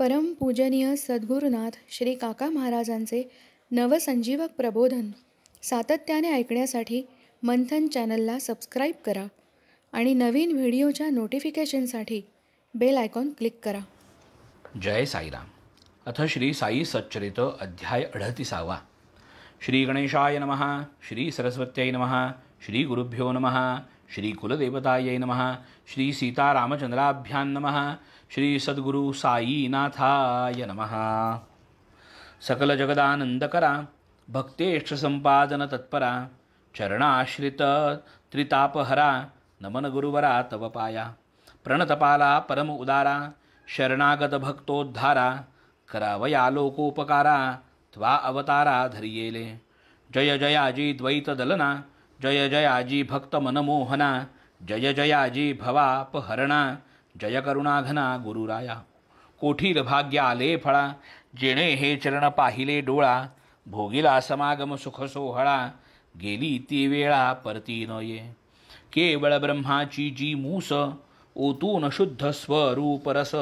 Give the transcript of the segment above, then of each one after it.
परमपूजनीय सद्गुरुनाथ श्री काका महाराजांचे नवसंजीवक प्रबोधन सातत्याने ऐकण्यासाठी मंथन चॅनलला सबस्क्राईब करा आणि नवीन व्हिडिओच्या नोटिफिकेशनसाठी बेल आयकॉन क्लिक करा. जय साईराम. अथ श्री साई सच्चरित अध्याय 38. श्री गणेशाय नमः. श्री सरस्वत्यै नमः. श्री गुरुभ्यो नमः. श्री कुलदेवतायै नमः. श्री सीतारामचंद्राभ्यां नमः. श्री सद्गुरु साईनाथाय नमः. सकल जगदानंदकरा भक्तेष्ट संपादन तत्परा चरणाश्रित त्रितापहरा नमन गुरुवरा तव पाया. प्रणतपाला परम उदारा शरणागत भक्तोद्धारा करावया लोकोपकारा त्वा अवतारा धरियेले. जय जयाजी द्वैत दलना जय जयाजी भक्त मनमोहना जय जयाजी भवापहरणा जय करुणाघना गुरुराया. कोठील भाग्य आले फळा जेणे हे चरण पाहिले डोळा भोगिला समागम सुख सोहळा गेली ती वेळा परती न ये. केवळ ब्रह्माची जी मूस ओतून शुद्ध स्वरूप रस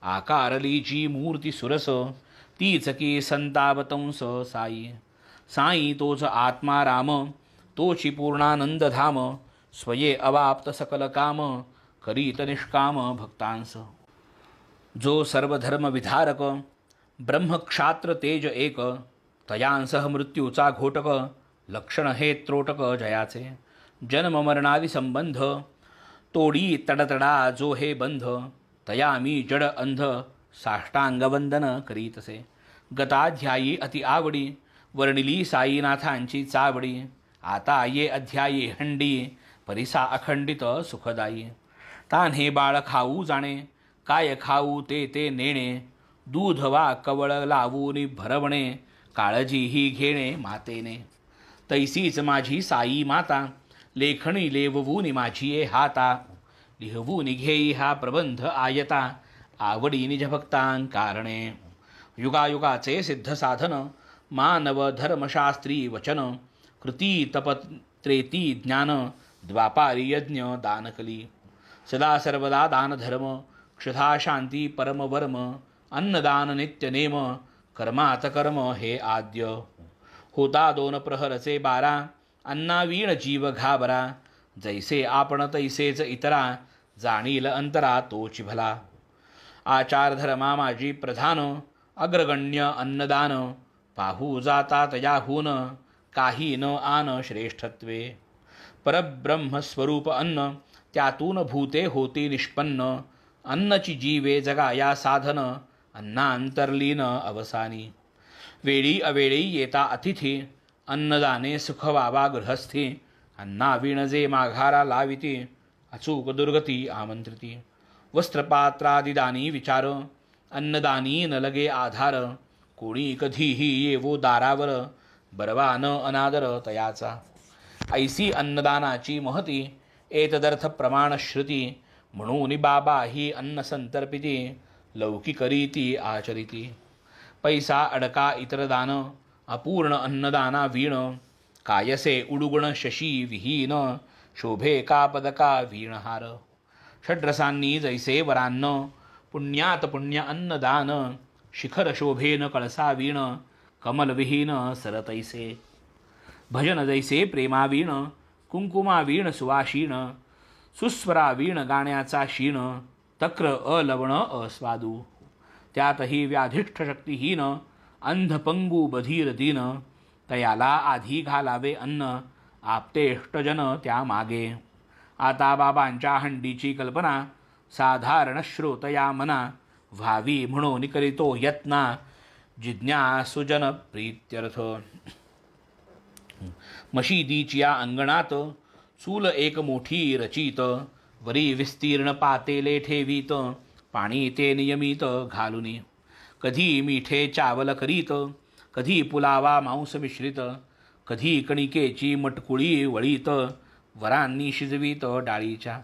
आकारली जी मूर्ती सुरस तीच की संतावतंस साई. साई तोच आत्मा राम तोची पूर्णानंद धाम स्वये अवाप्त सकल काम करीत निष्काम भक्तांस. जो सर्वधर्म विधारक ब्रह्मक्षात्र तेज एक तयांसह मृत्यूचा घोटक लक्षण हे त्रोटक जयाचे. जन्म मरणादि संबंध तोडी तडतडा जो हे बंध तया मी जड अंध साष्टांगवंदन करीतसे. गताध्यायी अति आवडी वर्णिली साईनाथांची चावडी आता ये अध्यायी हंडी परिसा अखंडित सुखदायी. तान्हे बाळ खाऊ जाणे काय खाऊ ते ते नेणे दूध वा कवळ लावून भरवणे काळजी ही घेणे मातेने. तैसीच माझी साई माता लेखणी लेववून माझी ये हाता लिहवून घेई हा प्रबंध आयता आवडी निज भक्तां कारणे. युगायुगाचे सिद्ध साधन मानव धर्मशास्त्री वचन कृती तपत्रेती ज्ञान द्वापारी यज्ञ दानकली. सदा सर्वदा दान धर्म क्षुधा शांती परम वर्म अन्नदान नित्य नेम कर्मात कर्म हे आद्य. होता 2 प्रहरचे 12 अन्नावीण जीव घाबरा जैसे आपण तैसेच इतरा जाणील अंतरा तोची भला. आचार धर्मा माझी प्रधान अग्रगण्य अन्नदान पाहू जाता तयाहून काही न आन श्रेष्ठत्वे. परब्रह्मस्वरूप अन्न त्यातून भूते होती निष्पन्न अन्नची जीवे जगाया साधन अन्नांतर्लीन अवसानी. वेळी अवेळी येता अतिथी अन्नदाने सुख वावा गृहस्थी अन्नावीण जे माघारा लाविती अचूक दुर्गती आमंत्रिती. वस्त्रपात्रादिदानी विचार अन्नदानी न लगे आधार कोणी कधीही येवो दारावर बरवा न अनादर तयाचा. ऐसी अन्नदानाची महती एतदर्थ प्रमाण श्रुती म्हणून बाबा ही अन्न संतर्पिती लौकिक रीती आचरिती. पैसा अडका इतर दान अपूर्ण अन्नदाना वीण कायसे उडुगुण शशी विहीन शोभे का पदका वीणहार. षड्रसांनी जैसे वरान्न पुण्यात पुण्य अन्नदान शिखर शोभेन कळसा वीण कमलविहीन सरतैसे. भजन जैसे प्रेमावीण कुंकुमावीण सुवाशीण सुस्वरावीण गाण्याचा शीण तक्र अलवण अस्वादू. त्यातही व्याधिष्ठ शक्तिहीन अंधपंगू बधीर दीन तयाला आधी घालावे अन्न आप्तेष्टजन त्या मागे. आता बाबांच्या हंडीची कल्पना साधारण श्रोतया मना व्हावी म्हणून करीतो यत्ना जिज्ञासुजन प्रीत्यर्थ. मशिदीच्या अंगणात चूल एक मोठी रचित वरी विस्तीर्ण पातेले ठेवीत पाणी ते नियमित घालुनी. कधी मिठे चावल करीत कधी पुलावा मांस मिश्रित कधी कणिकेची मटकुळी वळीत वरांनी शिजवीत डाळीच्या.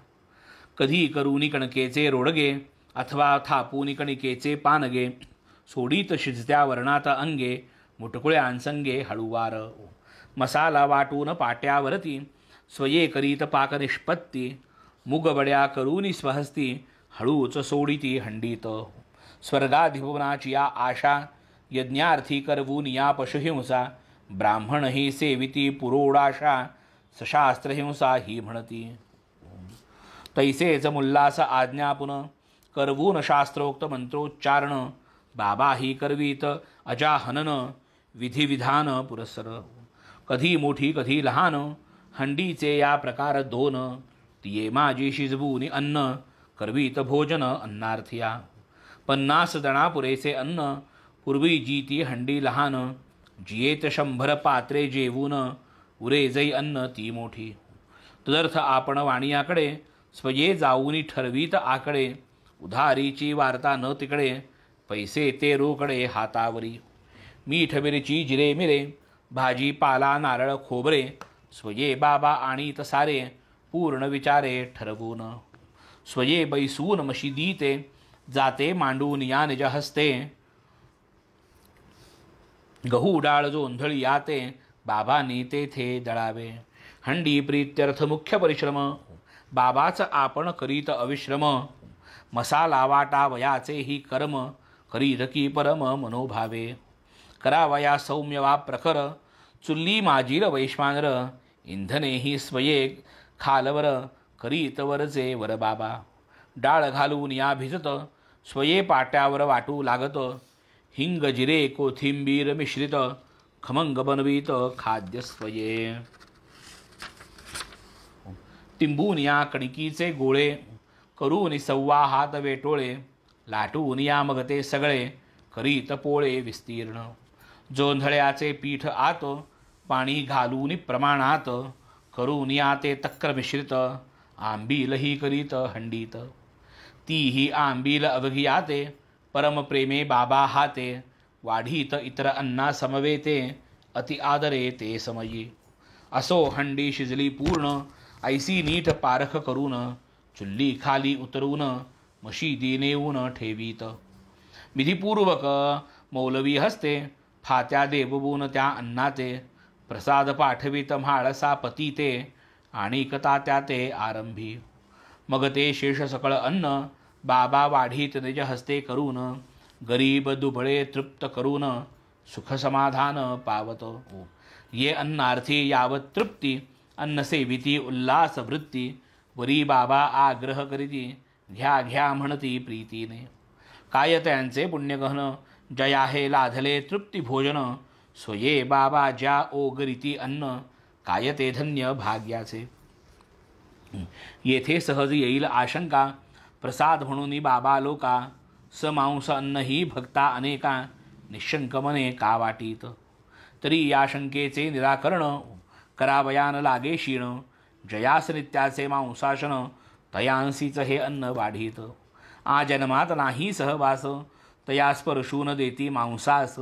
कधी करूनी कणकेचे रोडगे अथवा थापूनी कणिकेचे पानगे सोडीत शिजत्या वर्णात अंगे मुटकुळ्यांसंगे हळुवार. मसाला वाटून पाट्यावरती स्वये करीत पाक निष्पत्ती मुगबड्या करूनी स्वहस्ती हळूच सोडिती हंडीत. स्वर्गाधिभुवनाची या आशा यज्ञार्थी करवून या पशुहिंसा ब्राह्मण ही सेविती पुरोडाशा सशास्त्रहिंसा ही म्हणती तैसेच मुल्लास आज्ञापुन करवून शास्त्रोक्त मंत्रोच्चारण बाबा ही करवीत अजाहनन विधिविधान पुरस्सर कधी मोठी कधी लहान हंडीचे या प्रकार दोन तिये माझी शिजवून अन्न करवीत भोजन अन्नार्थिया 50 जणा पुरेसे अन्न पूर्वी जी ती हंडी लहान जियेत 100 पात्रे जेवून उरे जै अन्न ती मोठी तदर्थ आपण वाणियाकडे स्वये जाऊनी ठरवीत आकडे उधारीची वार्ता न तिकडे पैसे ते रोकडे हातावरी मीठ मिरची जिरे मिरे भाजी पाला नारळ खोबरे स्वये बाबा आणीत सारे पूर्ण विचारे ठरवून स्वये बैसून मशिदी ते जाते मांडून या निज हस्ते गहू डाळ जोंधळी याते बाबांनी तेथे दळावे हंडी प्रीत्यर्थ मुख्य परिश्रम बाबाच आपण करीत अविश्रम मसाला वाटावयाचे ही कर्म करीत की परम मनोभावे करावया सौम्य वा प्रखर चुल्ली माजील वैश्वानर इंधने ही स्वये खालवर करीत वरचे वर बाबा डाळ घालून या भिजत स्वये पाट्यावर वाटू लागत हिंग जिरे कोथिंबीर मिश्रित खमंग बनवीत खाद्य स्वये तिंबून या कणकीचे गोळे करून सव्वा हात वेटोळे लाटून या मग ते सगळे करीत पोळे विस्तीर्ण जोंधळ्याचे पीठ आत पाणी घालून प्रमाणात करून या ते तक्र मिश्रित आंबीलही करीत हंडीत तीही आंबील अवघी आते परमप्रेमे बाबा हाते वाढीत इतर अन्ना समवेते अति आदरे ते समयी असो हंडी शिजली पूर्ण ऐसी नीट पारख करून चुल्ली खाली उतरून मशिदी नेऊन ठेवीत विधिपूर्वक मौलवी हस्ते फात्या देवबून त्या अन्नाते प्रसाद पाठवित म्हाळसा पती ते आणि कतात्या ते आरंभी मग ते शेष सकळ अन्न बाबा वाढीत निज हस्ते करून गरीब दुबळे तृप्त करून सुख समाधान पावत ये अन्नार्थी यावत तृप्ती अन्न सेविती उल्हास वृत्ती वरी बाबा आग्रह करीती घ्या घ्या म्हणती प्रीतीने काय त्यांचे पुण्यगहन जया हे लाधले तृप्ती भोजन स्वये बाबा ज्या ओगरीती अन्न काय ते धन्य भाग्याचे येथे सहज येईल आशंका प्रसाद म्हणून बाबा लोका समांस अन्न ही भक्ता अनेका निशंक मने का वाटीत तरी या शंकेचे निराकरण करावयान लागे क्षीण जयास नित्याचे मांसाशन तयांसीच हे अन्न वाढीत आजन्मात नाही सहवास तया स्पर्शून देती मांसास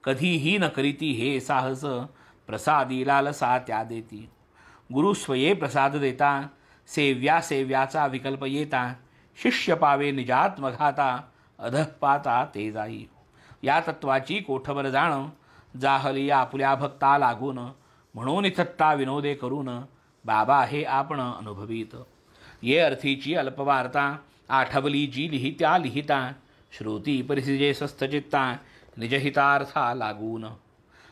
कधीही न करीती हे साहस प्रसादी लालसा त्या देती गुरु स्वये प्रसाद देता सेव्या सेव्याचा विकल्प येता शिष्य पावे निजात्मघाता अधः पाता ते जाई या तत्वाची कोठवर जाण जाहली आपुल्या भक्ता लागून म्हणून थट्टा विनोदे करून बाबा हे आपण अनुभवीत ये अर्थीची अल्पवार्ता आठवली जी लिहित्या लिहिता श्रुती परिसिजे स्वस्थचित्ता निजहितार्था लागून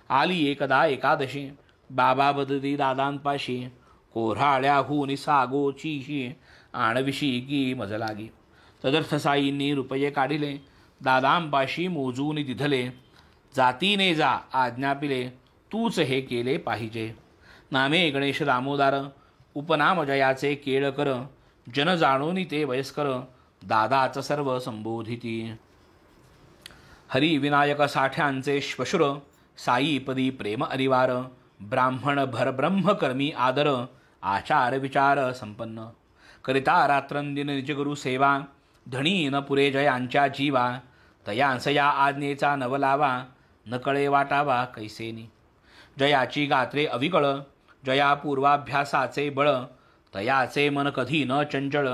आली एकदा एकादशी बाबा बदली दादांपाशी कोऱ्हाळ्याहून सागोचीशी आणविशी की मज लागी तदर्थ साईंनी रुपये काढिले दादांपाशी मोजून दिधले जातीने जा आज्ञापिले तूच हे केले पाहिजे नामे गणेश दामोदार उपनाम जयाचे केळकर जन जाणून ते वयस्कर दादाच सर्व संबोधिती हरिविनायक साठ्यांचे श्वशुर साईपदी प्रेम अनिवार ब्राह्मण भरब्रह्मकर्मी आदर आचार विचार संपन्न करिता रात्रंदिन निजगुरु सेवा धणी न पुरे जयांच्या जीवा तयांसया आज्ञेचा नवलावा न कळे वाटावा कैसेनी जयाची गात्रे अविकळ जया पूर्वाभ्यासाचे बळ तयाचे मन कधी न चंचळ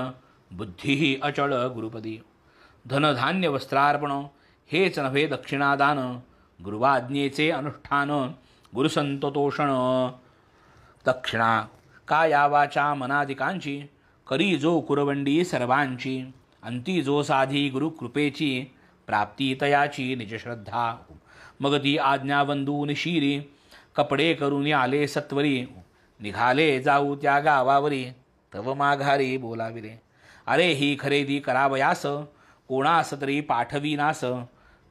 बुद्धीही अचळ गुरुपदी धनधान्य वस्त्रार्पण हेच नव्हे दक्षिणादान गुरुवाज्ञेचे अनुष्ठान गुरुसंतोषण दक्षिणा काया वाचा मनादिकांची करी जो कुरवंडी सर्वांची अंती जो साधी गुरुकृपेची प्राप्ती तयाची निजश्रद्धा. मग ती आज्ञा वंदून शिरी कपडे करून आले सत्वरी. निघाले जाऊ त्या गावावरी तव माघारी बोलाविले. अरे ही खरेदी करावयास कोणास तरी पाठविनास.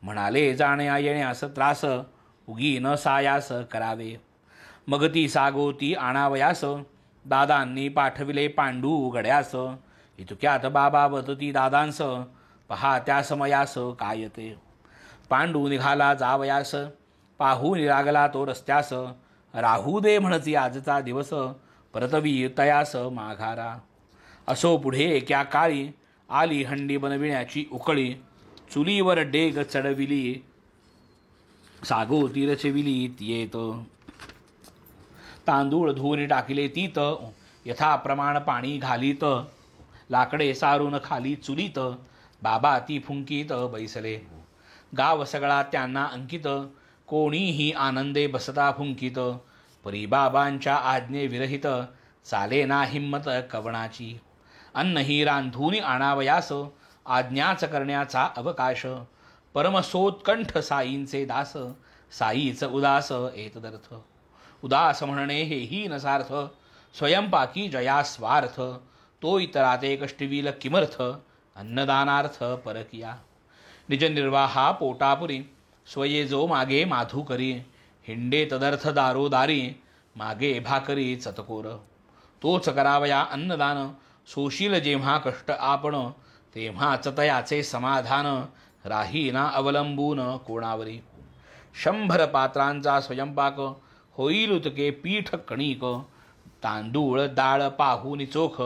म्हणाले जाण्या येण्यास त्रास उगी न सायास करावे. मग ती सागोती आणावयास दादांनी पाठविले पांडू गड्यास. इतक्यात बाबा वतती दादांस पहा त्या समयास काय ते. पांडू निघाला जावयास पाहून लागला तो रस्त्यास. राहू दे म्हणती आजचा दिवस परतवी तयास माघारा. असो पुढे एका काळी आली हंडी बनविण्याची उकळी. चुलीवर डेग चढविली सागोती रचविली येत. तांदूळ धुवून टाकले तीत यथाप्रमाण पाणी घालीत. लाकडे सारून खाली चुलीत बाबा ती फुंकीत बैसले. गाव सगळा त्यांना अंकित कोणीही आनंदे बसता फुंकीत. परी बाबांच्या आज्ञे विरहित चाले ना हिम्मत कवणाची. अन्न ही रांधून आणावयास आज्ञाच करण्याचा अवकाश. परमसोत्कंठ साईंचे दास साईच उदास एतदर्थ. उदास म्हणणे हेही नसार्थ स्वयंपाकी जया स्वार्थ. तो इतराते कष्टविल किमर्थ अन्नदानार्थ परकिया. निजनिर्वाहा पोटापुरी स्वये जो मागे माधू करी. हिंडे तदर्थ दारोदारी मागे भाकरी चतकोर. तोच करावया अन्नदान सोशील जेव्हा कष्ट आपण. तेव्हाच तयाचे समाधान राही ना अवलंबून कोणावरी. 100 पात्रांचा स्वयंपाक होईल उतके पीठ कणिक. तांदूळ डाळ पाहून चोख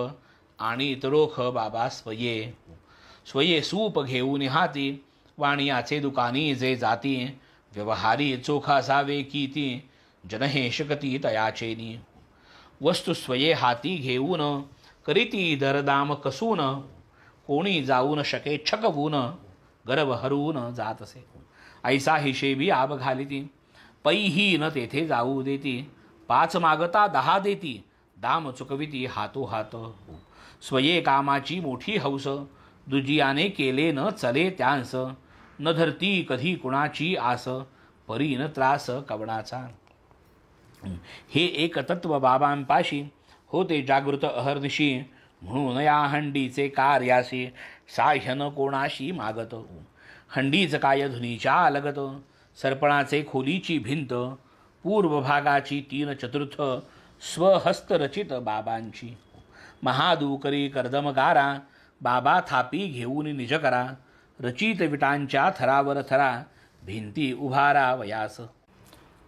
आणि रोख बाबा स्वये. स्वये सूप घेऊन हाती वाणियाचे दुकानी जे जाती. व्यवहारी चोखा असावे कीती जनहे शकती तयाचेनी. वस्तू स्वये हाती घेऊन करीती दरदाम कसून. कोणी जाऊन शके छकवून गर्भ हरवून जात असे. ऐसा हिशेबी आब घालिती पैही न तेथे जाऊ देती. 5 मागता 10 देती दाम चुकविती हातो हात. स्वये कामाची मोठी हौस दुजियाने केले न चले त्यांस. न धरती कधी कुणाची आस परी न त्रास कवणाचा. हे एक तत्व बाबांपाशी होते जागृत अहर्निशी. म्हणून या हंडीचे कार्याशी साह्य न कोणाशी मागत. हंडीच काय धुनीच्या लगत सरपणाचे खोलीची भिंत. पूर्व भागाची 3 चतुर्थ स्वहस्त रचित बाबांची. महादुकरी कर्दमगारा बाबा थापी घेऊन निज करा. रचित विटांच्या थरावर थरा भिंती उभारा वयास.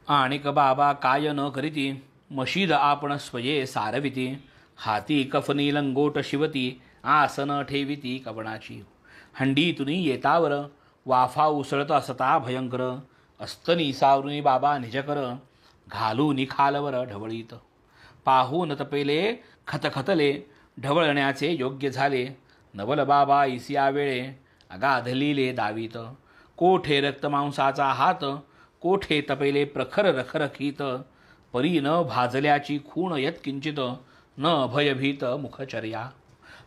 आणिक बाबा काय न करीती मशीद आपण स्वये सारविती. हाती कफनी लंगोट शिवती आसन ठेविती कवणाची. हंडीतुनी येतावर वाफा उसळत असता भयंकर. अस्तनी सावरुनी बाबा निजकर घालून खालवर ढवळीत. पाहून तपेले खतखतले ढवळण्याचे योग्य झाले. नवल बाबा इसिया वेळे अगाधलीले दावीत. कोठे रक्तमांसाचा हात कोठे तपेले प्रखर रखरखीत. परी न भाजल्याची खूण यत्किंचित न भयभीत मुखचर्या.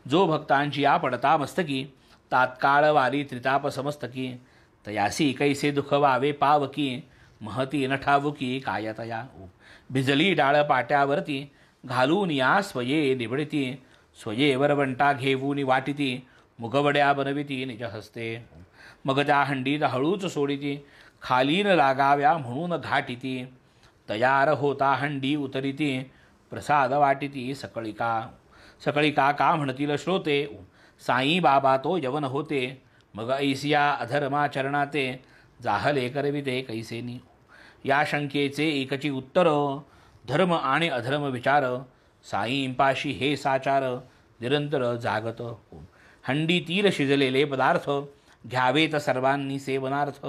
जो भक्तांची या पडता मस्तकी तात्काळ वारी त्रिताप समस्तकी. तयासी कैसे दुख वावे पावकी महती न ठावुकी कायतया. भिजली डाळ पाट्यावरती घालून या स्वये निबडिती. स्वये वरवंटा घेऊन वाटिती मुगवड्या बनविती निज हस्ते. मग त्या हंडीत हळूच सोडिती खालीन लागाव्या म्हणून घाटिती. तयार होता हंडी उतरिती प्रसाद वाटिती सकळिका. सकळिका का म्हणतील श्रोते साई बाबा तो यवन होते. मग ऐसिया अधर्माचरणाते जाहले करविते कैसेनी. या शंकेचे एकची उत्तर धर्म आणि अधर्म विचार. साईंपाशी हे साचार निरंतर जागत. हंडीतील शिजलेले पदार्थ घ्यावेत सर्वांनी सेवनार्थ.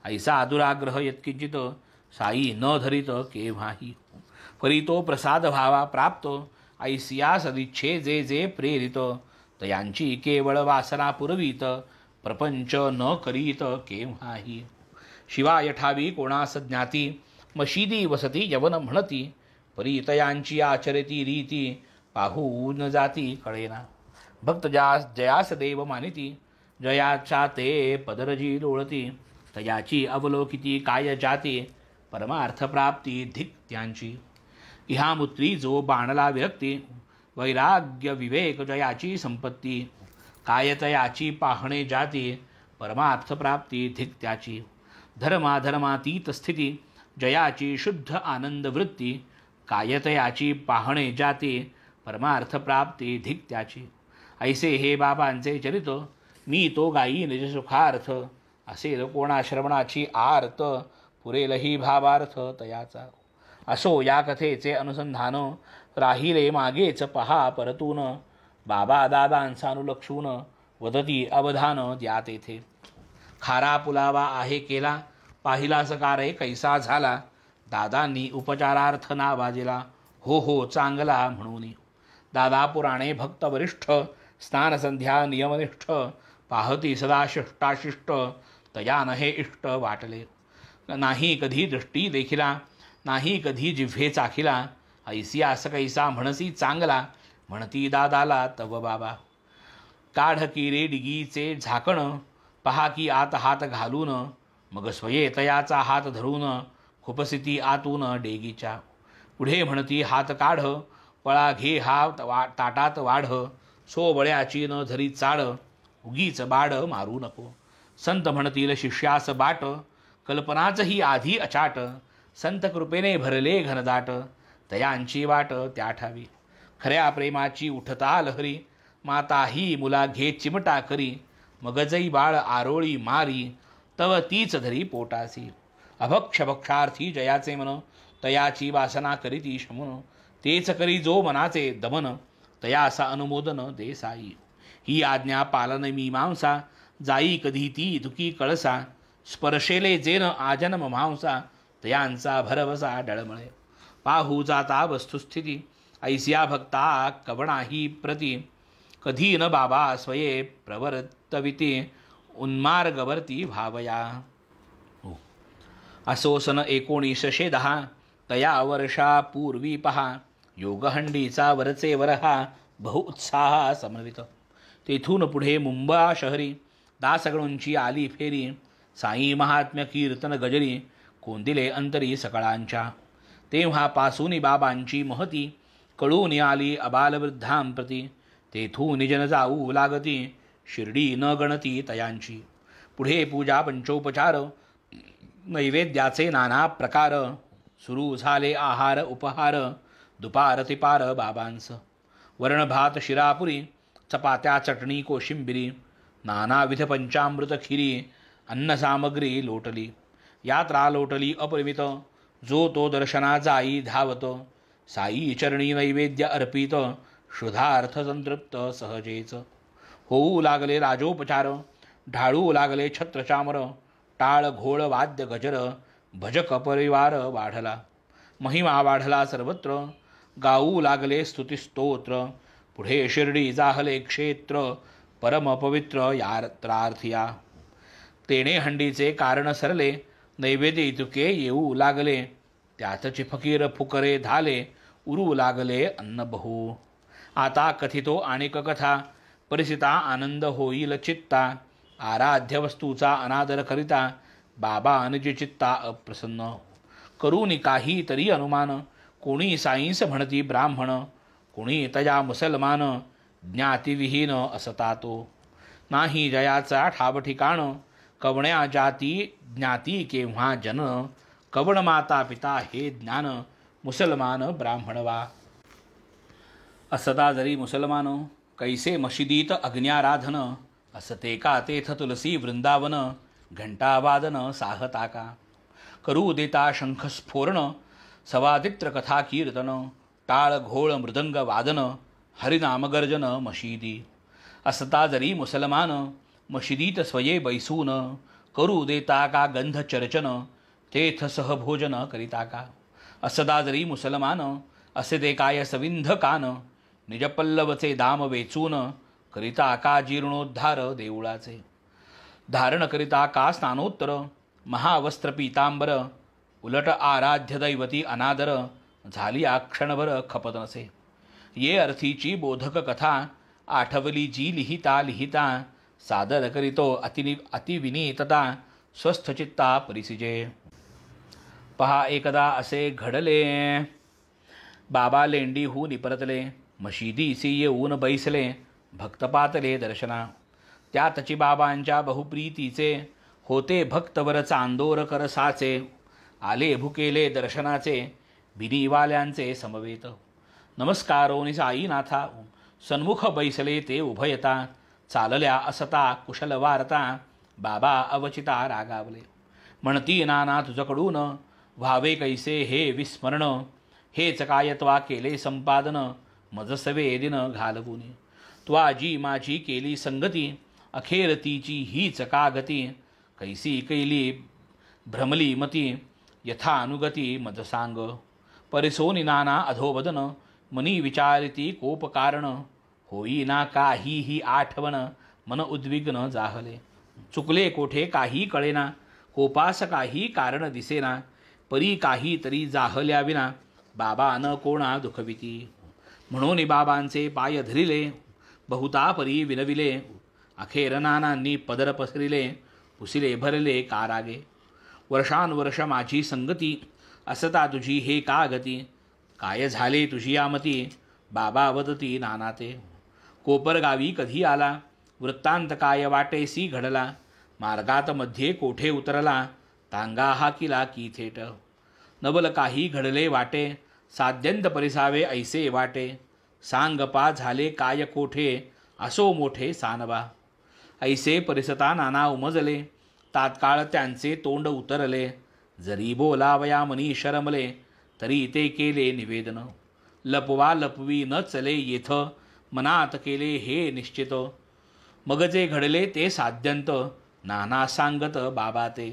ऐसा दुराग्रह यत्किंचित साई न धरित केव्हाही. परी तो प्रसाद व्हावा प्राप्त ऐसिया सदिच्छे जे जे प्रेरित. तयांची केवळ वासना पुरवीत प्रपंच न करीत केव्हाही. शिवाय ठावी कोणास ज्ञाती मशिदी वसती यवन म्हणती. परी तयांची आचरती रीती पाहून जाती कळेना. भक्त जयास देव मानिती जयाचा ते पदरजी लोळती, तयाची अवलोकिती काय जाती, परमार्थप्राप्ती धिक त्यांची. इहामुत्री जो बाणला विरक्ती, वैराग्य विवेक जयाची संपत्ती, काय तयाची पाहणे जाती, परमार्थप्राप्ती धिक त्याची. धर्माधर्मातीत स्थिती, जयाची शुद्ध आनंद वृत्ती, कायतयाची पाहणे जाती, परमार्थप्राप्ती धिक त्याची. ऐसे हे बाबांचे चरित, मी तो गायी निजसुखार्थ, असेल कोणा श्रवणाची आर्त, पुरेलही भावार्थ तयाचा. असो या कथेचे अनुसंधान, राहिले मागेच पहा परतून, बाबा दादांसानुलक्षून, वदती अवधान द्या तेथे. खारा पुलावा आहे केला, पाहिला सकारे कैसा झाला, दादांनी उपचारार्थ नावाजिला, हो हो चांगला म्हणून. दादा पुराणे भक्त वरिष्ठ, स्नानसंध्या नियमनिष्ठ, पाहती सदा शिष्टाशिष्ट, तया नहे इष्ट वाटले. नाही कधी दृष्टी देखिला, नाही कधी जिव्हे चाखिला, ऐसी आस कैसा म्हणसी चांगला, म्हणती दादाला तव बाबा. काढ की रे डिगीचे झाकण, पहा की आत हात घालून, मग स्वये तयाचा हात धरून, खुपसिती आतून डेगीच्या. पुढे म्हणती हात काढ, पळा घे हा ताटात वाढ, सो बळ्याची न धरी चाड, उगीच बाड मारू नको. संत म्हणतील शिष्यास बाट, कल्पनाच ही आधी अचाट, संत कृपेने भरले घनदाट, तयांची वाट त्या ठावी. खऱ्या प्रेमाची उठता लहरी, माता ही मुला घे चिमटा करी, मगजई बाळ आरोळी मारी, तव तीच धरी पोटासी. अभक्ष भक्षार्थी जयाचे मन, तयाची वासना करीती शमन, तेच करी जो मनाचे दमन, तयासा अनुमोदन दे साई. ही आज्ञा पालन मीमांसा, जाई कधी ती दुखी कळसा, स्पर्शेले जेन आजन्म मांसा, तयांचा भरवसा डळमळे. पाहू जाता वस्तुस्थिती, ऐसिया भक्ता कवणाही प्रती, कधी न बाबा स्वये प्रवर्तविती, उन्मार्गवर्ती भावया. असो सन 1910, तया वर्षापूर्वी पहा, योगहंडीचा वरचे वरहा, बहु उत्साह समन्वित. तेथून पुढे मुंबा शहरी, दासगणूंची आली फेरी, साई महात्म्य कीर्तन गजरी, कोंदिले अंतरी सकाळांच्या. तेव्हापासून बाबांची महती, कळून आली अबालवृद्धांप्रती, तेथून निजन जाऊ लागती, शिर्डी न गणती तयांची. पुढे पूजा पंचोपचार, नैवेद्याचे नाना प्रकार, सुरू झाले आहार उपहार, दुपार तिपार बाबांस. वर्णभात शिरापुरी, चपात्या चटणी कोशिंबिरी, नानाविध पंचामृत खिरी, अन्नसामग्री लोटली. यात्रा लोटली अपरिमित, जो तो दर्शना जाई धावत, साई चरणी नैवेद्य अर्पित, शुद्धार्थ संतृप्त सहजेच. होऊ लागले राजोपचार, ढाळू लागले छत्रचामर, टाळ घोळ वाद्य गजर, भजक परिवार वाढला. महिमा वाढला सर्वत्र, गाऊ लागले स्तुतिस्तोत्र. पुढे शिर्डी जाहले क्षेत्र, परम पवित्र यात्रार्थिया. तेणे हंडीचे कारण सरले, नैवेद्य इतुके येऊ लागले, त्यातचे फकीर फुकरे झाले, उरू लागले अन्न बहु. आता कथितो आणिक कथा, परिसिता आनंद होईल चित्ता, आराध्य वस्तूचा अनादर करिता, बाबा निज चित्ता अप्रसन्न. करून काही तरी अनुमान, कोणी साईंस म्हणती ब्राह्मण, कोणी तया मुसलमान, ज्ञातिविहीन असता तो. नाही जयाचा ठाव ठिकाण, कवण्या जाती ज्ञाती केव्हा जन, कवण माता पिता हे ज्ञान, मुसलमान ब्राह्मण वा. असता जरी मुसलमान, कैसे मशिदीत अग्न्याराधन, असते का तेथ तुलसी वृंदावन, घंटावादन साहता का. करू देता शंखस्फोरण, सवादित्र कथा कीर्तन, टाळ घोळ मृदंग वादन, हरिनामगर्जन मशिदी. असता जरी मुसलमान, मशिदीत स्वये बैसून, करू देता का गंध चर्चन, तेथ सहभोजन करिता का. असता जरी मुसलमान, असे ते काय सविंध कान, निजपल्लवचे दाम वेचून, करिता का जीर्णोद्धार देऊळाचे. धारण करिता का स्नानोत्तर, महावस्त्र पीतांबर, उलट आराध्य दैवती अनादर, झाली क्षणभर खपत नसे. ये अर्थीची बोधक कथा, आठवली जी लिहिता लिहिता, सादर करीतो अतिविनीतता स्वस्थचित्ता परिसिजे. पहा एकदा असे घडले. बाबा लेंडीहून परतले. मशिदीसी येऊन बैसले. भक्त पातले दर्शना. त्यातची बाबांच्या बहुप्रीतीचे होते भक्तवर चांदोर कर साचे. आले भुकेले दर्शनाचे बिनीवाल्यांचे समवेत. नमस्कारोनि साईनाथा सन्मुख बैसले ते उभयता. चालल्या असता कुशल वार्ता बाबा अवचिता रागावले. म्हणती नाना तुझकडून व्हावे कैसे हे विस्मरण. हेच कायत्वा केले संपादन मजसवे दिन घालवून. त्वा जी माझी केली संगती अखेर तिची हीच का गती. कैसी कैली भ्रमली मती यथानुगती मज सांग. परिसोनी नाना अधोबदन मनी विचारिती कोप कारण. होईना काहीही आठवण मन उद्विग्न जाहले. चुकले कोठे काही कळेना कोपास काही कारण दिसेना. परी काही तरी जाहल्या विना बाबा न कोणा दुखविती. म्हणून बाबांचे पाय धरिले बहुता परी विनविले. अखेर नानांनी पदर पसरिले पुसिले भरले कारागे. वर्षानुवर्ष माझी संगती असता तुझी हे का गती. काय झाले तुझी आमती बाबा वदती नाना ते. कोपरगावी कधी आला वृत्तांत काय वाटेसी घडला. मार्गात मध्ये कोठे उतरला तांगा हा किला की थेट. नबल काही घडले वाटे साध्यंत परिसावे ऐसे वाटे. सांगपा झाले काय कोठे असो मोठे सानबा. ऐसे परिसता नाना उमजले तात्काळ त्यांचे तोंड उतरले. जरी बोलावया मनी शरमले तरी ते केले निवेदन. लपवा लपवी न चले येथ मनात केले हे निश्चित. मग जे घडले ते साध्यंत नाना सांगत बाबा ते.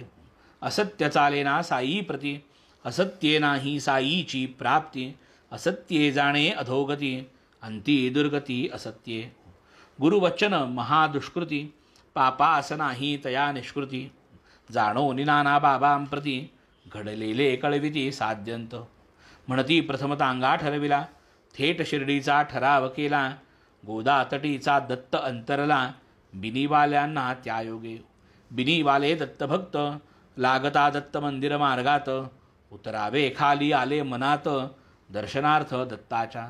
असत्य चालेना साई प्रती असत्ये नाही साईची प्राप्ती. असत्ये जाणे अधोगती अंती दुर्गती असत्ये. गुरुवचन महादुष्कृती पापास नाही तया निष्कृती. जाणो नाना बाबांप्रती घडलेले कळविती साध्यंत. म्हणती प्रथम तांगा ठरविला थेट शिर्डीचा ठराव केला. गोदातटीचा दत्त अंतरला बिनीवाल्यांना त्यायोगे. बिनीवाले दत्तभक्त लागता दत्त मंदिर मार्गात. उतरावे खाली आले मनात दर्शनार्थ दत्ताच्या.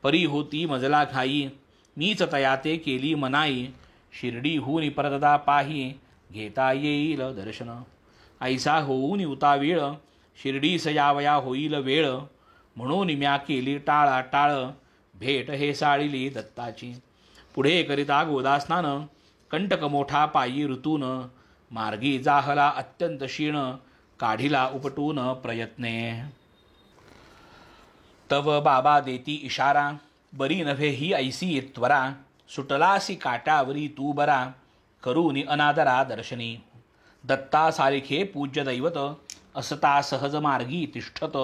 परी होती मजला घाई मीच तयाते केली मनाई. शिर्डीहून परतदा पाही घेता येईल दर्शन. ऐसा होऊन उतावीळ शिर्डीस यावया होईल वेळ. म्हणून म्या केली टाळा टाळ भेट हे साळिली दत्ताची. पुढे करिता गोदास्नान कंटक मोठा पायी ऋतून. मार्गी जाहला अत्यंत क्षीण काढिला उपटून प्रयत्ने. तव बाबा देती इशारा बरी नव्हे ही ऐसी त्वरा. सुटलासी काटावरी तू बरा करूनी अनादरा दर्शनी. दत्ता सारिखे पूज्य दैवत असता सहज मार्गी तिष्ठत.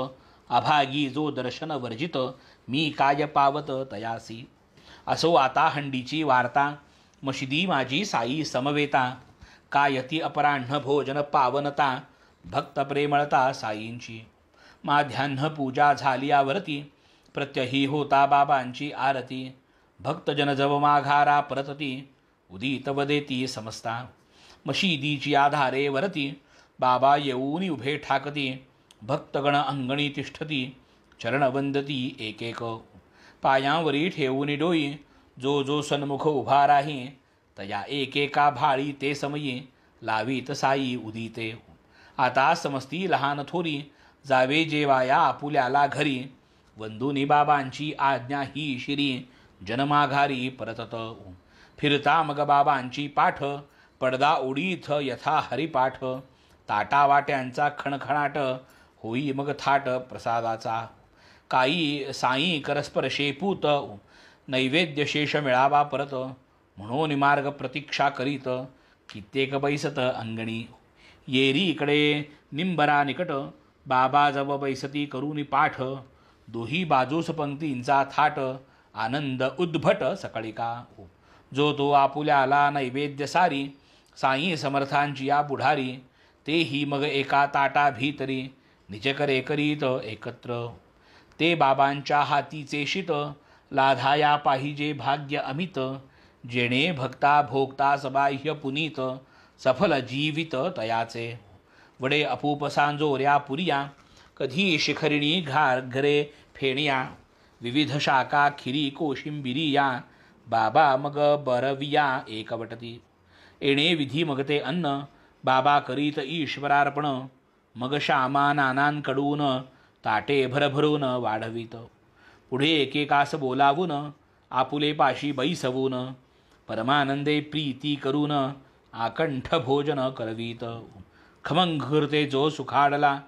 अभागी जो दर्शन वर्जित मी काय पावत तयासी. असो आता हंडीची वार्ता मशिदी माझी साई समवेता. कायती अपराह्न भोजन पावनता भक्त प्रेमळता साईंची. माध्यान्ह पूजा झाली यावरती प्रत्यही होता बाबांची आरती. भक्तजन जव माघारा परतती उदित वदेती समस्ता. मशिदीची आधारे वरती बाबा येऊनी उभे ठाकती. भक्तगण अंगणी तिष्ठती चरण वंदती एक एक. पायांवरी ठेवूनी डोई जो जो सन्मुख उभा राही. तया एकेका भाळी ते समयी लावीत साई उदिते. आता समस्ती लहान थोरी जावे जेवाया आपुल्याला घरी. वंदुनी बाबांची आज्ञा ही शिरी जनमाघारी परतत. फिरता मग बाबांची पाठ पडदा ओढीथ यथा हरिपाठ. ताटा वाट्यांचा खणखणाट होई मग थाट प्रसादाचा. काही साई करस्पर शेपूत नैवेद्य शेष मिळावा परत. म्हणून मार्ग प्रतीक्षा करीत कित्येक बैसत अंगणी. येरीकडे निंबरा निकट बाबा जव बैसती करूनी पाठ. दोही बाजूस पंक्तींचा थाट आनंद उद्भट सकाळिका. जो तो आपुल्याला नैवेद्य सारी साई समर्थांची या पुढारी. तेही मग एका ताटा भीतरी निजकरे करीत एकत्र. ते बाबांच्या हातीचे शीत लाधाया पाहिजे भाग्य अमित. जेणे भक्ता भोगता सबाह्य पुनीत सफल जीवित तयाचे वडे अपूप सांजोऱ्या पुरिया कधी शिखरिणी घरे फेणिया विविध शाखा खिरी कोशिंबिरिया बाबा मग बरविया एकवटती येणे विधी मगते अन्न बाबा करीत ईश्वरार्पण मग श्यामा नानांकडून ताटे भरभरून वाढवित पुढे एकेकास बोलावून आपुले पाशी बैसवून परमानंदे प्रीती करून आकंठ भोजन करवीत खमंग घृते जो सुखाडला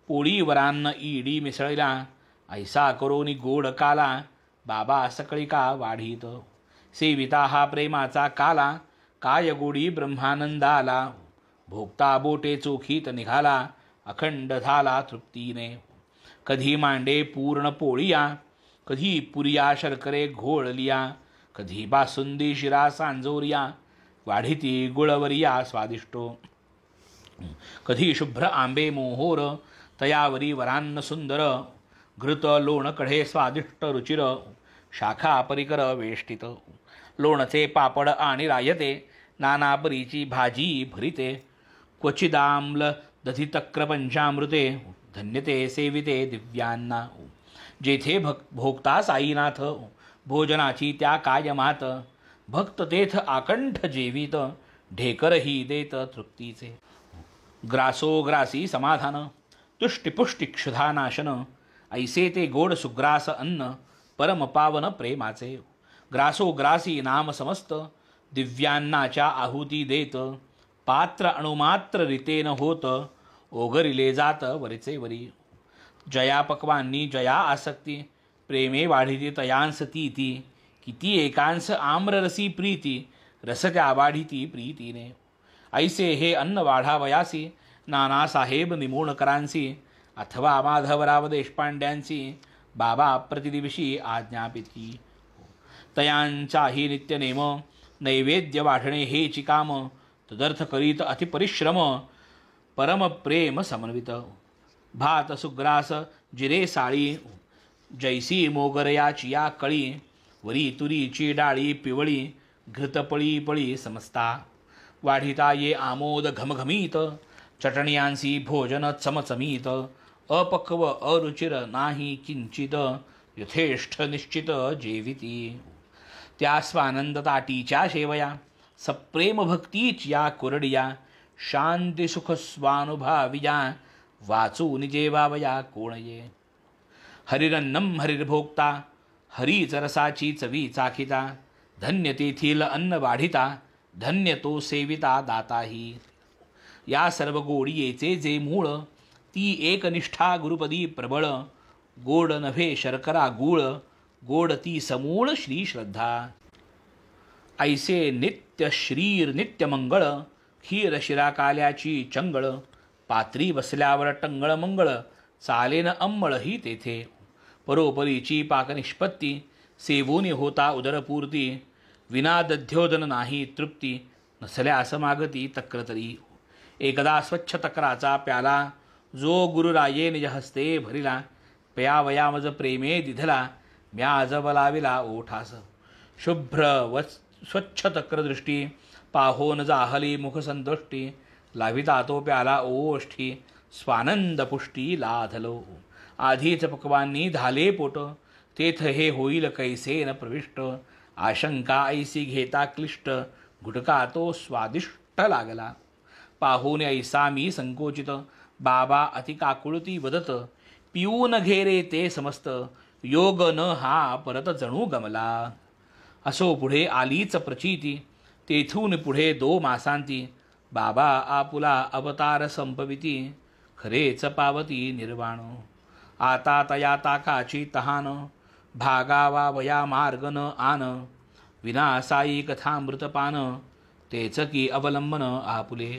पोळीवरान्न ईडी मिसळला ऐसा करोनी गोड काला बाबा सकळिका वाढीत सेविता हा प्रेमाचा काला काय गोडी ब्रह्मानंदाला भोगता बोटे चोखीत निघाला अखंड झाला तृप्तीने कधी मांडे पूर्ण पोळिया कधी पुरिया शर्करे घोळलिया कधी बासुंदी शिरा सांजोरिया वाढीती गुळवरिया स्वादिष्टो कधी शुभ्र आंबे मोहोर तयावरी वरान्न सुंदर घृत लोण कढे स्वादिष्ट रुचिर शाखा परिकर वेष्टित लोणचे पापड आणि रायते नाना परीची भाजी भरिते क्वचिदाम्ल दधितक्र पंचामृते धन्यते सेविते दिव्यांना जेथे भोगता साईनाथ भोजनाची त्या कायमात भक्त तेथ आकंठ जेवित ढेकरही देत तृप्तीचे ग्रासोग्रासी समाधान तुष्टिपुष्टी क्षुधानाशन ऐसे ते गोड सुग्रास अन्न परम पावन प्रेमाचे ग्रासोग्रासी नाम समस्त दिव्यांनाच्या आहुती देत पात्र अणुमात्र रीतेन होत ओघरिले जात वरीचे वरी जया पक्वांनी जया आसक्ती प्रेमे वाढिती तयांस ती किती एकांस आम्ररसी प्रीती रसत्या वाढिती प्रीतीने ऐसे हे अन्न वाढावयासी नानासाहेब निमोणकरांसी अथवा माधवराव देशपांड्यांची बाबा प्रतिदिवशी आज्ञापिती तयांचाही नित्यनेम नैवेद्य वाढणे हेची काम तदर्थ करीत अतिपरिश्रम परमप्रेम समन्वित भात सुग्रास जिरे साळी जैसी मोगरयाची या कळी वरी तुरीची डाळी पिवळी घृतपळी पळी समजता वाढिता ये आमोद घमघमीत चटण्यांसी भोजन चमचमीत अपक्व अरुचिर नाही किंचित यथेष्ठ निश्चित जेविती त्या स्वानंद ताटीच्या शेवया सप्रेम भक्तीच या कुरडिया शांती सुख स्वानुभाविया वाचून जेवावया कोण ये हरिरन्नम हरिर्भोक्ता हरीच रसाची चवी चाखिता धन्य तेथील अन्न वाढिता धन्य तो सेविता दाताही या सर्व गोडियेचे जे मूळ ती एकनिष्ठा गुरुपदी प्रबळ गोड नव्हे शर्करा गूळ गोड ती समूळ श्री श्रद्धा ऐसे नित्य श्रीर नित्य मंगळ खीर शिराकाल्याची चंगळ पात्री बसल्यावर टंगळ मंगळ चालेन अंमळ ही तेथे परोपरीची पाकनिष्पत्ती सेवूनी होता उदरपूर्ती विना दध्योदन नाही तृप्ती नसल्यास मागती तक्रतरी एकदा स्वच्छ तक्राचा प्याला जो गुरुराये निज हस्ते भरिला पयावयामज प्रेमे दिधला म्याज बलाविला ओठास शुभ्र व स्वच्छ तक्रदृष्टी पाहोन जाहली मुखसंतुष्टी लाविता तो प्याला ओष्ठी स्वानंद पुष्टी लाधलो आधीच पक्वांनी धाले पोट तेथ हे होईल कैसे न प्रविष्ट आशंका ऐसी घेता क्लिष्ट घुटका तो स्वादिष्ट लागला पाहून ऐसा मी संकोचित बाबा अतिकाकुळती वदत पिऊन घेरे ते समस्त योग न हा परत जणू गमला असो पुढे आलीच प्रचिती तेथून पुढे 2 मासांती बाबा आपुला अवतार संपविती खरेच पावती निर्वाण आता तया ताकाची तहान भागावा वया मार्ग न आन विना साई कथामृतपान तेच की अवलंबन आपुले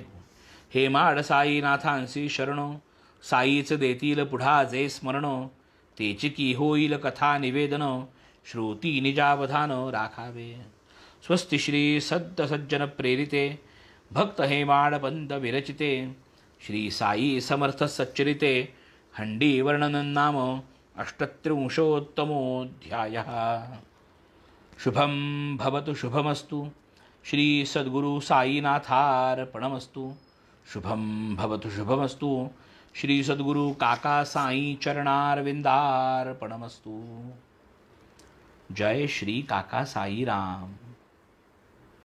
हे माड साईनाथांसी शरण साईच देतील पुढा जे स्मरण तेची की होईल कथा निवेदन श्रुती निजावधान राखावे स्वस्ति श्री सद्द सज्जन प्रेरिते भक्त हेमाड पंत विरचिते श्री साई समर्थ सच्चरिते हंडी वर्णन नाम 83 अध्यायः। शुभम भवतु शुभमस्तु. श्री सद्गुरु साईनाथार्पणमस्तु. शुभम भवतु शुभमस्तु. श्री सद्गुरु काका साई चरणारविंदार्पणमस्तु. जय श्री काका साईराम.